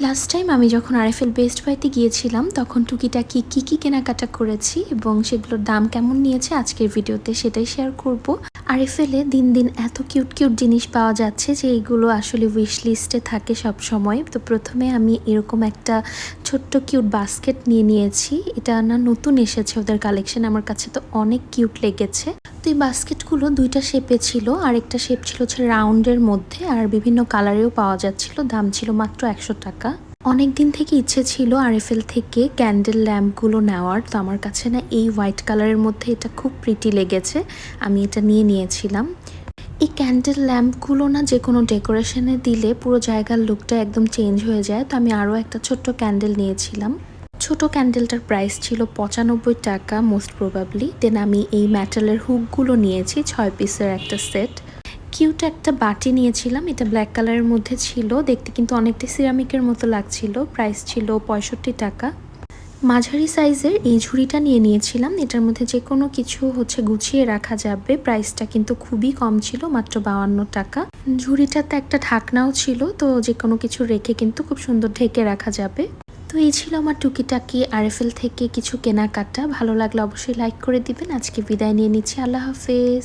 Last time আমি যখন RFL best বাইতে গিয়েছিলাম তখন টুকিটাকি কি কেনাকাটা করেছি এবং সেগুলোর দাম কেমন নিয়েছে আজকের ভিডিওতে সেটাই শেয়ার করব। আরএফএলে দিন দিন এত কিউট কিউট জিনিস পাওয়া যাচ্ছে যে এইগুলো আসলে উইশ লিস্টে থাকে সব সময়। তো প্রথমে আমি এরকম একটা ছোট্ট কিউট বাস্কেট নিয়ে নিয়েছি। এটা না নতুন এসেছে ওদের কালেকশন, আমার কাছে তো অনেক কিউট লেগেছে। তো এই বাস্কেটগুলো দুইটা শেপে ছিল, আর একটা শেপ ছিল হচ্ছে রাউন্ডের মধ্যে, আর বিভিন্ন কালারেও পাওয়া যাচ্ছিল। দাম ছিল মাত্র 100 টাকা। অনেক দিন থেকে ইচ্ছে ছিল আরএফএল থেকে ক্যান্ডেল ল্যাম্পগুলো নেওয়ার। তো আমার কাছে না এই হোয়াইট কালারের মধ্যে এটা খুব প্রিটি লেগেছে, আমি এটা নিয়ে নিয়েছিলাম। এই ক্যান্ডেল ল্যাম্পগুলো না যে কোনো ডেকোরেশনে দিলে পুরো জায়গার লুকটা একদম চেঞ্জ হয়ে যায়। তো আমি আরও একটা ছোট্ট ক্যান্ডেল নিয়েছিলাম। ছোট ক্যান্ডেলটার প্রাইস ছিল 95 টাকা মোস্ট প্রবাবলি। দেন আমি এই মেটালের হুকগুলো নিয়েছি 6 পিসের একটা সেট। কিউট একটা বাটি নিয়েছিলাম, এটা ব্ল্যাক কালারের মধ্যে ছিল, দেখতে কিন্তু অনেকটা সিরামিকের মতো লাগছিল। প্রাইস ছিল 65 টাকা। মাঝারি সাইজের এই ঝুড়িটা নিয়ে নিয়েছিলাম, এটার মধ্যে যে কোনো কিছু গুছিয়ে রাখা যাবে। প্রাইসটা কিন্তু খুবই কম ছিল, মাত্র 52 টাকা। ঝুড়িটাতে একটা ঢাকনাও ছিল, তো যে কোনো কিছু রেখে কিন্তু খুব সুন্দর ঢেকে রাখা যাবে। তো এই ছিল আমার টুকিটাকি আরএফএল থেকে কিছু কেনাকাটা। ভালো লাগলে অবশ্যই লাইক করে দিবেন। আজকে বিদায় নিয়ে নিচ্ছি, আল্লাহ হাফেজ।